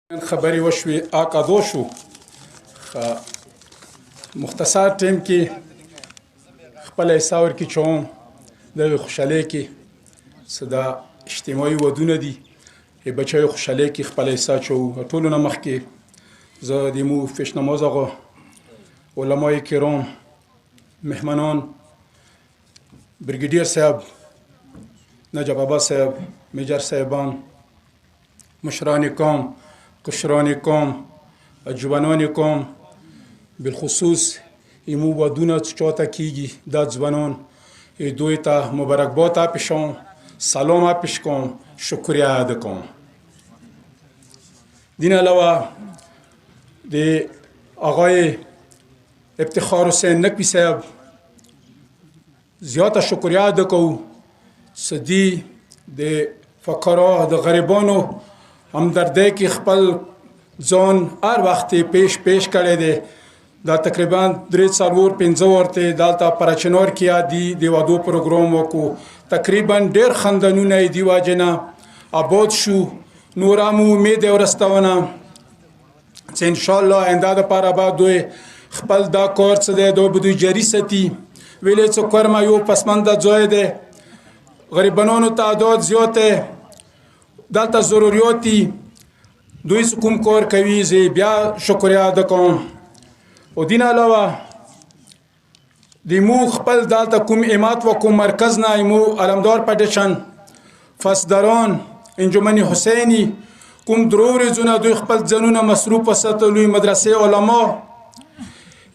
خبرې وشوې آقادو شو مختصر ټیم کې خپل حساب کې چوم د خوشحالۍ کې صدا اجتماعي ودونه دي بچای خوشحالۍ کې خپل حساب چو ټولو نه مخکې زه د مو فش نماز آقا علمای کرام مهمانان بریگیدیر صاحب نجب عباس صاحب میجر صاحبان مشران قوم قشران قوم جوانان قوم بالخصوص ایمو ودونه چاته کیگی دا جوانان دوی تا مبارکباد پیشم سلام پیش کن شکریه ادا کن دین علاوه د آقای افتخار حسین نقوی صاحب زیاد شکریه ادا کو سدی د فقرا د غریبانو همدردی کې خپل ځان هر وخت پیش کړی دی دا تقریبا 3-4-5 ورته دلته پرچنور کې دی د وادو پروګرام وکړو تقریبا ډېر خندانونه دی واجنه آباد شو نورامو امید ورستونه چې ان شاء الله آینده لپاره به دوی خپل دا کار څه دی دوی به جاری ساتي ویلې څه کارما یو پسمانده ځای دی غریبانو تعداد زیاته دلته ضرورياتي دوی کوم کار کوي زه بیا شکریه ادا کوم او دین علاوه د مو خپل دلته کوم امات و کوم مرکز نه مو علمدار پټیشن فصدران انجمن حسینی کوم ضروري زونه دوی خپل ځنونه مصروف وساتلوي مدرسې علما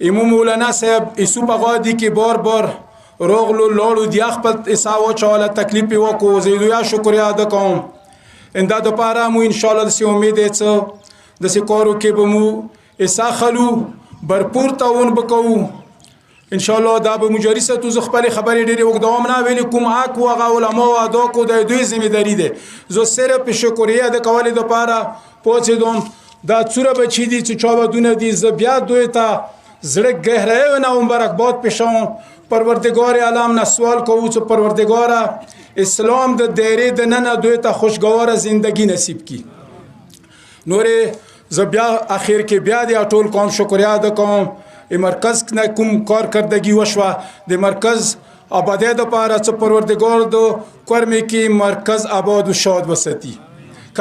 امام مولانا صاحب یوسف غادي کې بار روغلو لوړو دی خپل اساو چاله تکلیف وکړو زه دوی شکریه ادا کوم انده د پاره مو ان شاء الله د امید څه د سکورو کې به مو اساخلو برپور تاون بکو ان شاء الله دا به مجرسه تو خپل خبرې ډېرې وګدوم نه ویل کوم حق او علماء او ادا کو د دوی ذمہداري ده زه صرف شکریه د کولې د پاره پوهڅدم دا څوره بچی دي چې چا ودونه دي ز بیا دوی ته زړه گهره نه مبارکباد پېښوم پروردگار عالم نه سوال کوو چې پروردگار اسلام د دایره د نن دوی ته خوشگوار زندگی نصیب کی نورې زبیا اخر کې بیا د ټول قوم شکریا ادا کوم مرکز نه کوم کارکردگی وشوه د مرکز آبادی د پاره چې پروردگار دو کورمې کې مرکز آباد و شاد وساتي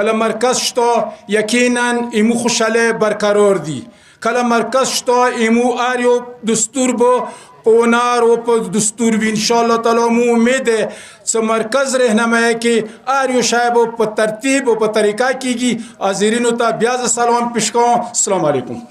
کله مرکز شته یقینا ایمو خوشاله برقرار دی کله مرکز شته ایمو اریو دستور بو پونار و په دستور وی ان شاء الله تعالی مو امید چې مرکز راهنمایي کې اریو شایب په ترتیب او په طریقه کېږي حاضرینو ته بیا سلام پیش کوم السلام علیکم